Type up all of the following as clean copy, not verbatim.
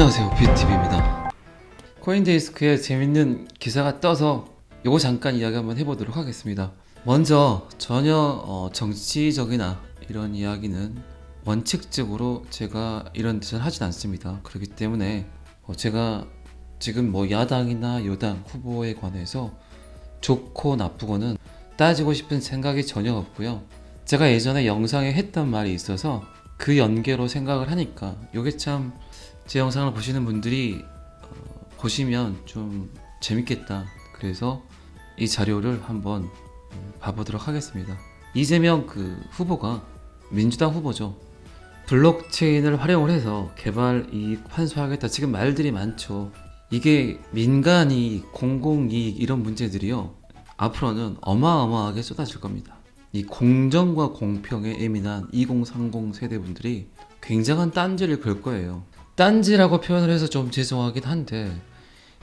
안녕하세요, 뷰티비입니다. 코인데이스크에 재밌는 기사가 떠서 요거 잠깐 이야기 한번 해보도록 하겠습니다. 먼저 전혀 정치적이나 이런 이야기는 원칙적으로 제가 이런 뜻은 하진 않습니다. 그렇기 때문에 제가 지금 야당이나 여당 후보에 관해서 좋고 나쁘고는 따지고 싶은 생각이 전혀 없고요. 제가 예전에 영상에 했던 말이 있어서 그 연계로 생각을 하니까 요게 참 제 영상을 보시는 분들이 보시면 좀 재밌겠다. 그래서 이 자료를 한번 봐보도록 하겠습니다. 이재명 후보가 민주당 후보죠. 블록체인을 활용을 해서 개발 이익 환수하겠다. 지금 말들이 많죠. 이게 민간이익, 공공이익 이런 문제들이요. 앞으로는 어마어마하게 쏟아질 겁니다. 이 공정과 공평에 예민한 2030 세대분들이 굉장한 딴지를 걸 거예요. 딴지라고 표현을 해서 좀 죄송하긴 한데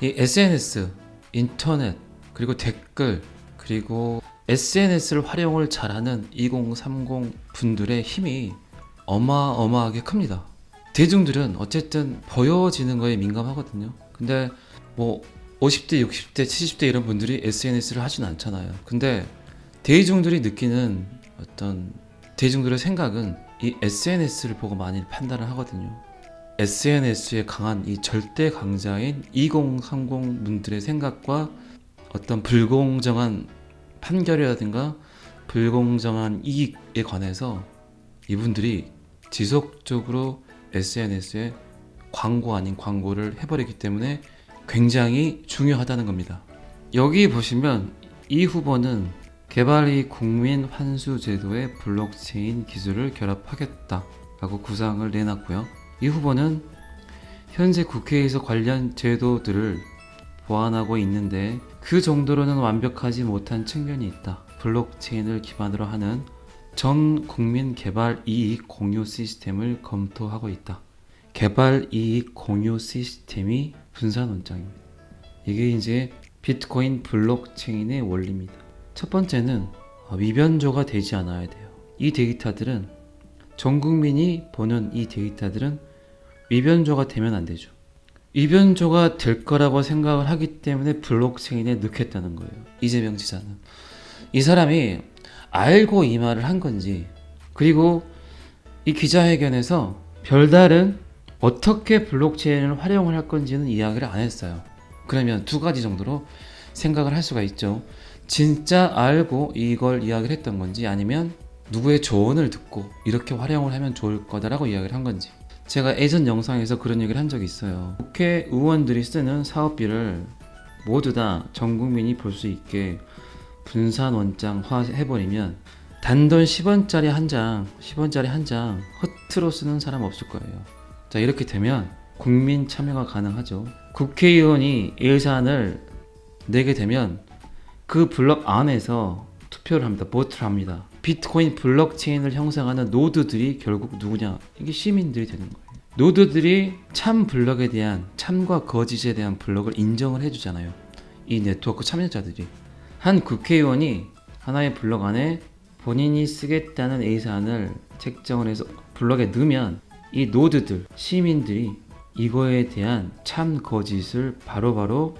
이 SNS, 인터넷, 그리고 댓글, 그리고 SNS를 활용을 잘하는 2030 분들의 힘이 어마어마하게 큽니다. 대중들은 어쨌든 보여지는 거에 민감하거든요. 근데 50대, 60대, 70대 이런 분들이 SNS를 하진 않잖아요. 근데 대중들이 느끼는 어떤 대중들의 생각은 이 SNS를 보고 많이 판단을 하거든요. SNS에 강한 이 절대 강자인 2030 분들의 생각과 어떤 불공정한 판결이라든가 불공정한 이익에 관해서 이분들이 지속적으로 SNS에 광고 아닌 광고를 해버리기 때문에 굉장히 중요하다는 겁니다. 여기 보시면 이 후보는 개발이 국민 환수 제도에 블록체인 기술을 결합하겠다라고 구상을 내놨고요. 이 후보는 현재 국회에서 관련 제도들을 보완하고 있는데 그 정도로는 완벽하지 못한 측면이 있다. 블록체인을 기반으로 하는 전 국민 개발 이익 공유 시스템을 검토하고 있다. 개발 이익 공유 시스템이 분산 원장입니다. 이게 이제 비트코인 블록체인의 원리입니다. 첫 번째는 위변조가 되지 않아야 돼요. 이 데이터들은 전 국민이 보는 이 데이터들은 위변조가 되면 안 되죠. 위변조가 될 거라고 생각을 하기 때문에 블록체인에 넣겠다는 거예요. 이재명 지사는. 이 사람이 알고 이 말을 한 건지, 그리고 이 기자회견에서 별다른 어떻게 블록체인을 활용을 할 건지는 이야기를 안 했어요. 그러면 두 가지 정도로 생각을 할 수가 있죠. 진짜 알고 이걸 이야기를 했던 건지, 아니면 누구의 조언을 듣고 이렇게 활용을 하면 좋을 거다라고 이야기를 한 건지. 제가 예전 영상에서 그런 얘기를 한 적이 있어요. 국회의원들이 쓰는 사업비를 모두 다 전 국민이 볼 수 있게 분산 원장화 해버리면 단돈 10원짜리 한 장 허투루 쓰는 사람 없을 거예요. 자, 이렇게 되면 국민 참여가 가능하죠. 국회의원이 예산을 내게 되면 그 블록 안에서 투표를 합니다. 보트를 합니다. 비트코인 블록체인을 형성하는 노드들이 결국 누구냐? 이게 시민들이 되는 거예요. 노드들이 참 블록에 대한, 참과 거짓에 대한 블록을 인정을 해주잖아요. 이 네트워크 참여자들이. 한 국회의원이 하나의 블록 안에 본인이 쓰겠다는 예산을 책정을 해서 블록에 넣으면 이 노드들, 시민들이 이거에 대한 참 거짓을 바로바로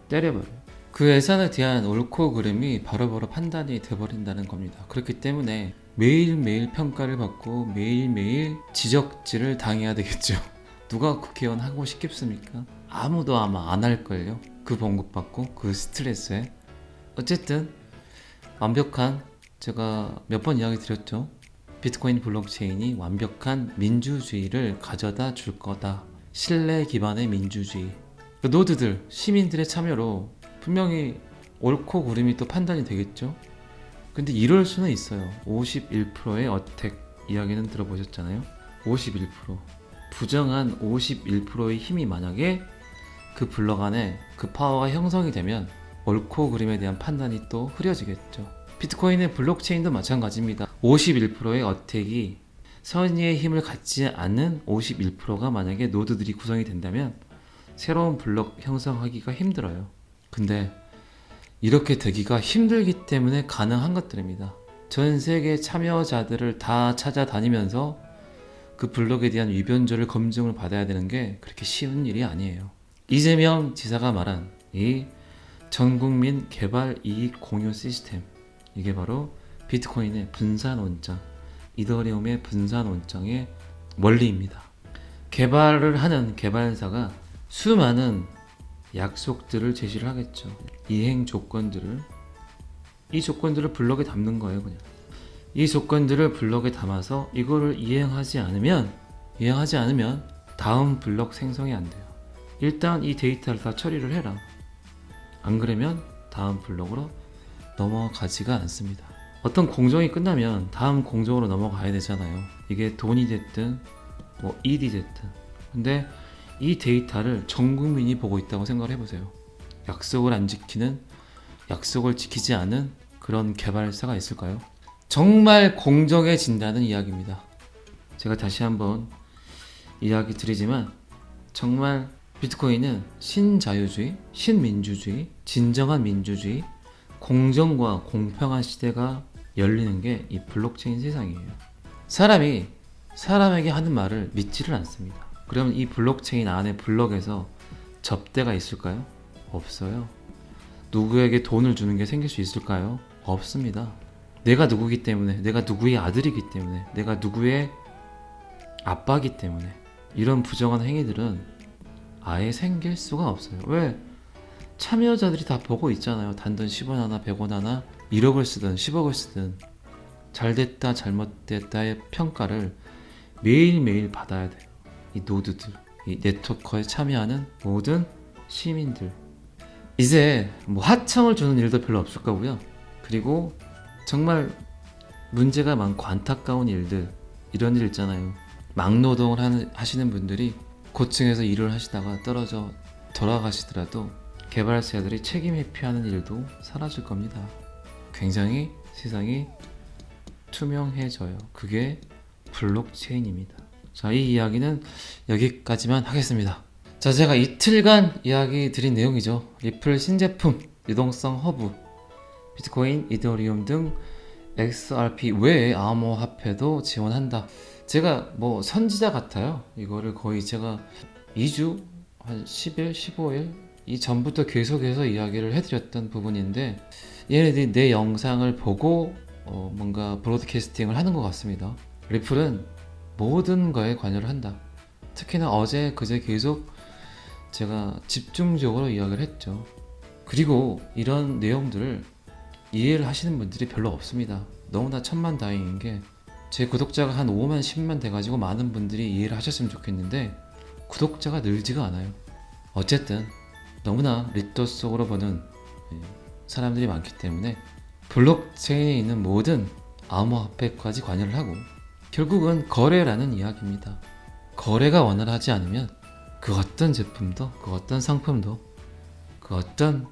때려버려요. 그 예산에 대한 옳고 그름이 바로바로 판단이 돼버린다는 겁니다. 그렇기 때문에 매일매일 평가를 받고 매일매일 지적질을 당해야 되겠죠. 누가 국회의원 하고 싶겠습니까? 아무도 아마 안 할걸요. 그 봉급받고 그 스트레스에. 어쨌든 완벽한, 제가 몇 번 이야기 드렸죠. 비트코인 블록체인이 완벽한 민주주의를 가져다 줄 거다. 신뢰 기반의 민주주의. 그 노드들, 시민들의 참여로 분명히 옳고 그름이 또 판단이 되겠죠. 근데 이럴 수는 있어요. 51%의 어택 이야기는 들어보셨잖아요. 51%. 부정한 51%의 힘이 만약에 그 블록 안에 그 파워가 형성이 되면 옳고 그름에 대한 판단이 또 흐려지겠죠. 비트코인의 블록체인도 마찬가지입니다. 51%의 어택이 선의의 힘을 갖지 않는 51%가 만약에 노드들이 구성이 된다면 새로운 블록 형성하기가 힘들어요. 근데 이렇게 되기가 힘들기 때문에 가능한 것들입니다. 전 세계 참여자들을 다 찾아다니면서 그 블록에 대한 위변조를 검증을 받아야 되는 게 그렇게 쉬운 일이 아니에요. 이재명 지사가 말한 이 전국민 개발 이익 공유 시스템, 이게 바로 비트코인의 분산 원장, 이더리움의 분산 원장의 원리입니다. 개발을 하는 개발사가 수많은 약속들을 제시를 하겠죠. 이행 조건들을, 이 조건들을 블록에 담는 거예요. 그냥 이 조건들을 블록에 담아서 이거를 이행하지 않으면 다음 블록 생성이 안 돼요. 일단 이 데이터를 다 처리를 해라. 안 그러면 다음 블록으로 넘어가지가 않습니다. 어떤 공정이 끝나면 다음 공정으로 넘어가야 되잖아요. 이게 돈이 됐든 뭐 일이 됐든. 근데 이 데이터를 전 국민이 보고 있다고 생각을 해보세요. 약속을 지키지 않은 그런 개발사가 있을까요? 정말 공정해진다는 이야기입니다. 제가 다시 한번 이야기 드리지만 정말 비트코인은 신자유주의, 신민주주의, 진정한 민주주의, 공정과 공평한 시대가 열리는 게 이 블록체인 세상이에요. 사람이 사람에게 하는 말을 믿지를 않습니다. 그러면 이 블록체인 안에 블록에서 접대가 있을까요? 없어요. 누구에게 돈을 주는 게 생길 수 있을까요? 없습니다. 내가 누구기 때문에, 내가 누구의 아들이기 때문에, 내가 누구의 아빠기 때문에 이런 부정한 행위들은 아예 생길 수가 없어요. 왜? 참여자들이 다 보고 있잖아요. 단돈 10원 하나, 100원 하나, 1억을 쓰든 10억을 쓰든 잘됐다 잘못됐다의 평가를 매일매일 받아야 돼요. 이 노드들, 이 네트워커에 참여하는 모든 시민들. 이제 뭐 하청을 주는 일도 별로 없을 거고요. 그리고 정말 문제가 많고 안타까운 일들, 이런 일 있잖아요. 막노동을 하시는 분들이 고층에서 일을 하시다가 떨어져 돌아가시더라도 개발사들이 책임 회피하는 일도 사라질 겁니다. 굉장히 세상이 투명해져요. 그게 블록체인입니다. 자, 이 이야기는 여기까지만 하겠습니다. 자, 제가 이틀간 이야기 드린 내용이죠. 리플 신제품, 유동성 허브, 비트코인, 이더리움 등 XRP 외에 암호화폐도 지원한다. 제가 뭐 선지자 같아요. 이거를 거의 제가 2주, 한 10일, 15일 이 전부터 계속해서 이야기를 해드렸던 부분인데 얘네들이 내 영상을 보고 뭔가 브로드캐스팅을 하는 것 같습니다. 리플은 모든 거에 관여를 한다. 특히나 어제 그제 계속 제가 집중적으로 이야기를 했죠. 그리고 이런 내용들을 이해를 하시는 분들이 별로 없습니다. 너무나 천만다행인 게 제 구독자가 한 5만 10만 돼가지고 많은 분들이 이해를 하셨으면 좋겠는데 구독자가 늘지가 않아요. 어쨌든 너무나 리터 속으로 보는 사람들이 많기 때문에 블록체인에 있는 모든 암호화폐까지 관여를 하고 결국은 거래라는 이야기입니다. 거래가 원활하지 않으면 그 어떤 제품도, 그 어떤 상품도, 그 어떤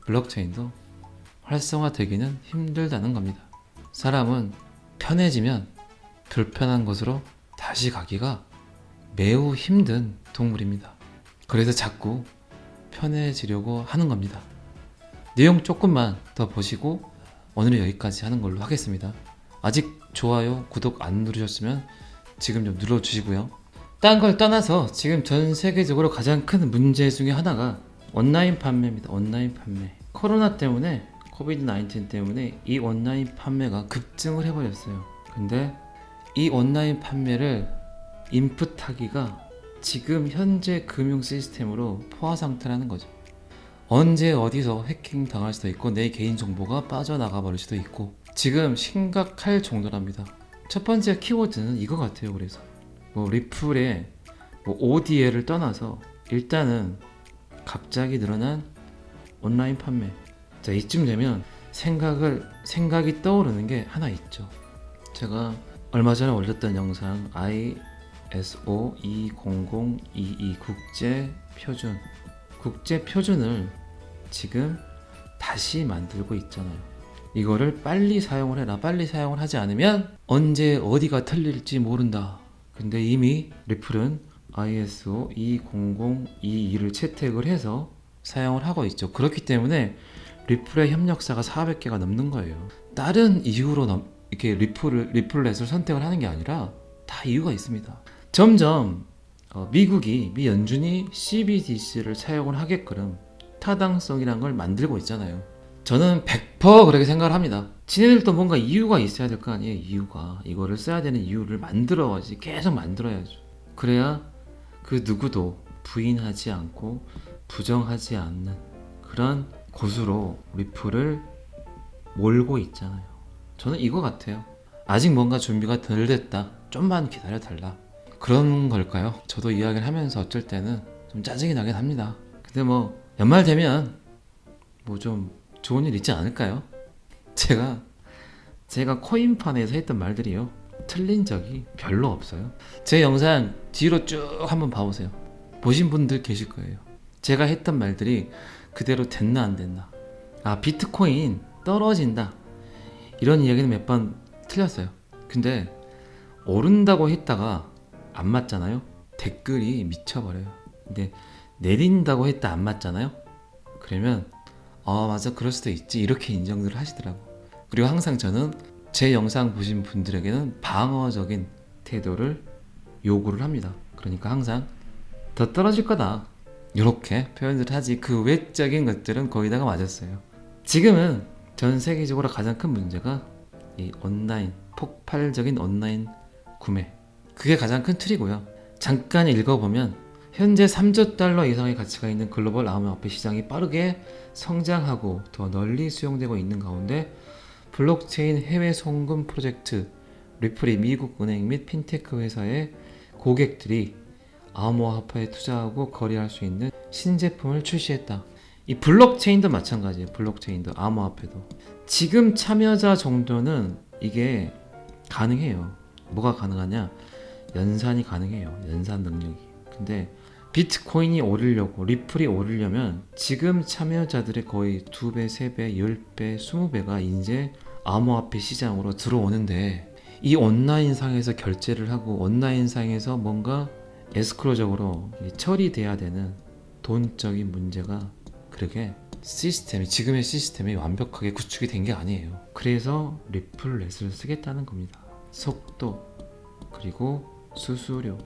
블록체인도 활성화되기는 힘들다는 겁니다. 사람은 편해지면 불편한 곳으로 다시 가기가 매우 힘든 동물입니다. 그래서 자꾸 편해지려고 하는 겁니다. 내용 조금만 더 보시고 오늘은 여기까지 하는 걸로 하겠습니다. 아직 좋아요, 구독 안 누르셨으면 지금 좀 눌러주시고요. 딴 걸 떠나서 지금 전 세계적으로 가장 큰 문제 중에 하나가 온라인 판매입니다. 온라인 판매. 코로나 때문에, 코비드-19 때문에 이 온라인 판매가 급증을 해버렸어요. 근데 이 온라인 판매를 인풋하기가 지금 현재 금융 시스템으로 포화 상태라는 거죠. 언제 어디서 해킹 당할 수도 있고 내 개인 정보가 빠져나가 버릴 수도 있고 지금 심각할 정도랍니다. 첫 번째 키워드는 이거 같아요. 그래서 뭐 리플의 뭐 ODA를 떠나서 일단은 갑자기 늘어난 온라인 판매. 자, 이쯤 되면 생각이 떠오르는 게 하나 있죠. 제가 얼마 전에 올렸던 영상 ISO 20022 국제 표준을 지금 다시 만들고 있잖아요. 이거를 빨리 사용을 해라. 빨리 사용을 하지 않으면 언제 어디가 틀릴지 모른다. 근데 이미 리플은 ISO 20022를 채택을 해서 사용을 하고 있죠. 그렇기 때문에 리플의 협력사가 400개가 넘는 거예요. 다른 이유로 이렇게 리플렛을 선택을 하는 게 아니라 다 이유가 있습니다. 점점 미 연준이 CBDC를 사용을 하게끔 타당성이란 걸 만들고 있잖아요. 저는 100% 그렇게 생각을 합니다. 지네들도 뭔가 이유가 있어야 될 거 아니에요. 이유가 이거를 써야 되는 이유를 만들어야지. 계속 만들어야죠. 그래야 그 누구도 부인하지 않고 부정하지 않는 그런 곳으로 리플을 몰고 있잖아요. 저는 이거 같아요. 아직 뭔가 준비가 덜 됐다. 좀만 기다려달라. 그런 걸까요? 저도 이야기를 하면서 어쩔 때는 좀 짜증이 나긴 합니다. 근데 뭐 연말 되면 뭐 좀 좋은 일 있지 않을까요? 제가 코인판에서 했던 말들이요. 틀린 적이 별로 없어요. 제 영상 뒤로 쭉 한번 봐보세요. 보신 분들 계실 거예요. 제가 했던 말들이 그대로 됐나 안 됐나. 아, 비트코인 떨어진다. 이런 이야기는 몇 번 틀렸어요. 근데 오른다고 했다가 안 맞잖아요. 댓글이 미쳐버려요. 근데 내린다고 했다 안 맞잖아요. 그러면 맞아 그럴 수도 있지 이렇게 인정들을 하시더라고. 그리고 항상 저는 제 영상 보신 분들에게는 방어적인 태도를 요구를 합니다. 그러니까 항상 더 떨어질 거다 이렇게 표현을 하지 그 외적인 것들은 거의 다가 맞았어요. 지금은 전 세계적으로 가장 큰 문제가 이 온라인 폭발적인 온라인 구매, 그게 가장 큰 틀이고요. 잠깐 읽어보면 현재 3조 달러 이상의 가치가 있는 글로벌 암호화폐 시장이 빠르게 성장하고 더 널리 수용되고 있는 가운데 블록체인 해외 송금 프로젝트 리플이 미국 은행 및 핀테크 회사의 고객들이 암호화폐에 투자하고 거래할 수 있는 신제품을 출시했다. 이 블록체인도 마찬가지예요. 블록체인도 암호화폐도 지금 참여자 정도는 이게 가능해요. 뭐가 가능하냐? 연산이 가능해요. 연산 능력이. 근데 비트코인이 오르려고 리플이 오르려면 지금 참여자들의 거의 2배, 3배, 10배, 20배가 이제 암호화폐 시장으로 들어오는데 이 온라인상에서 결제를 하고 온라인상에서 뭔가 에스크로적으로 처리돼야 되는 돈적인 문제가 그렇게 지금의 시스템이 완벽하게 구축이 된 게 아니에요. 그래서 리플렛을 쓰겠다는 겁니다. 속도, 그리고 수수료,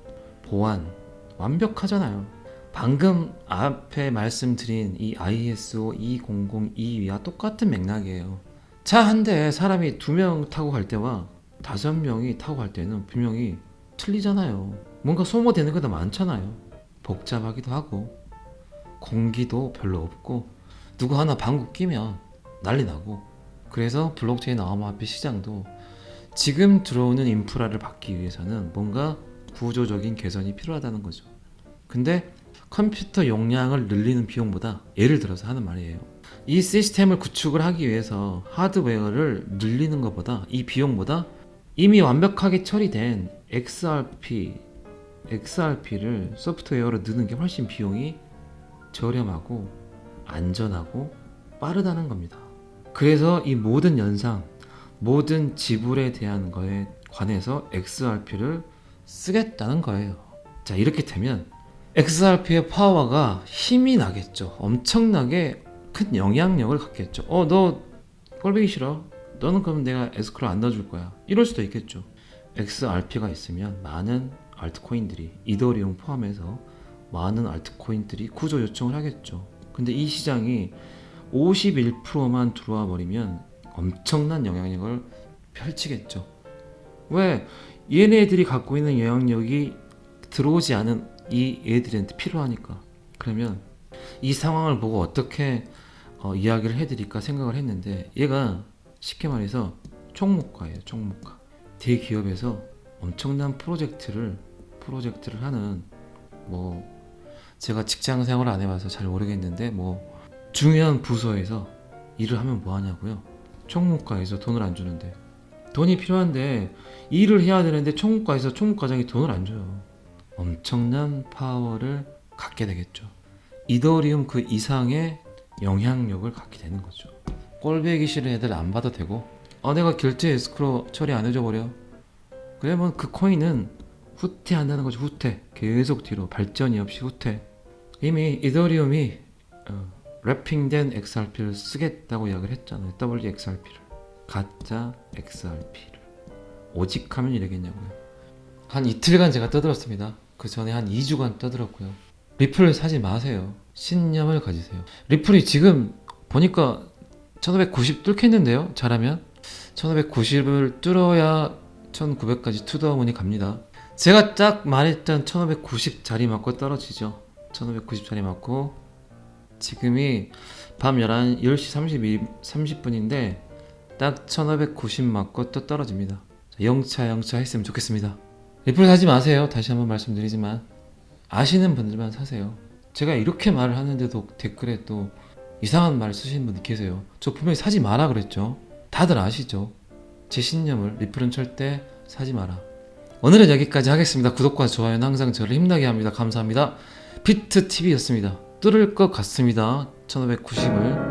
보안 완벽하잖아요. 방금 앞에 말씀드린 이 ISO 2002와 똑같은 맥락이에요. 차 한 대에 사람이 2명 타고 갈 때와 5명이 타고 갈 때는 분명히 틀리잖아요. 뭔가 소모되는 게 더 많잖아요. 복잡하기도 하고 공기도 별로 없고 누구 하나 방구 끼면 난리 나고. 그래서 블록체인 암호화폐 시장도 지금 들어오는 인프라를 받기 위해서는 뭔가 구조적인 개선이 필요하다는 거죠. 근데 컴퓨터 용량을 늘리는 비용보다, 예를 들어서 하는 말이에요, 이 시스템을 구축을 하기 위해서 하드웨어를 늘리는 것보다, 이 비용보다 이미 완벽하게 처리된 XRP를 소프트웨어로 넣는 게 훨씬 비용이 저렴하고 안전하고 빠르다는 겁니다. 그래서 이 모든 연상, 모든 지불에 대한 거에 관해서 XRP를 쓰겠다는 거예요. 자, 이렇게 되면 XRP의 파워가 힘이 나겠죠. 엄청나게 큰 영향력을 갖겠죠. 너 꼴보기 싫어? 너는 그럼 내가 에스크로 안 넣어줄 거야. 이럴 수도 있겠죠. XRP가 있으면 많은 알트코인들이, 이더리움 포함해서 많은 알트코인들이 구조 요청을 하겠죠. 근데 이 시장이 51%만 들어와 버리면 엄청난 영향력을 펼치겠죠. 왜? 얘네들이 갖고 있는 영향력이 들어오지 않은 이 애들한테 필요하니까. 그러면 이 상황을 보고 어떻게 이야기를 해드릴까 생각을 했는데, 얘가 쉽게 말해서 총무과예요. 총무과. 대기업에서 엄청난 프로젝트를 하는, 뭐 제가 직장 생활을 안 해봐서 잘 모르겠는데, 뭐 중요한 부서에서 일을 하면 뭐 하냐고요? 총무과에서 돈을 안 주는데, 돈이 필요한데 일을 해야 되는데 총무과에서 총무과장이 돈을 안 줘요. 엄청난 파워를 갖게 되겠죠. 이더리움 그 이상의 영향력을 갖게 되는 거죠. 꼴배기 싫은 애들 안 봐도 되고, 내가 결제 에스크로 처리 안 해줘 버려. 그러면 그 코인은 후퇴한다는 거죠. 후퇴. 계속 뒤로, 발전이 없이 후퇴. 이미 이더리움이 랩핑된 XRP를 쓰겠다고 이야기를 했잖아요. WXRP를. 가짜 XRP를. 오직 하면 이러겠냐고요. 한 이틀간 제가 떠들었습니다. 그 전에 한 2주간 떠들었고요. 리플을 사지 마세요. 신념을 가지세요. 리플이 지금 보니까 1590 뚫겠는데요. 잘하면 1590을 뚫어야 1900까지 투더문이 갑니다. 제가 딱 말했던 1590 자리 맞고 떨어지죠. 1590 자리 맞고 지금이 밤 10시 30분인데 딱 1590 맞고 또 떨어집니다. 영차 했으면 좋겠습니다. 리플 사지 마세요. 다시 한번 말씀드리지만 아시는 분들만 사세요. 제가 이렇게 말을 하는데도 댓글에 또 이상한 말 쓰시는 분들 계세요. 저 분명히 사지 마라 그랬죠. 다들 아시죠? 제 신념을 리플은 절대 사지 마라. 오늘은 여기까지 하겠습니다. 구독과 좋아요는 항상 저를 힘나게 합니다. 감사합니다. 피트TV였습니다. 뚫을 것 같습니다. 1590을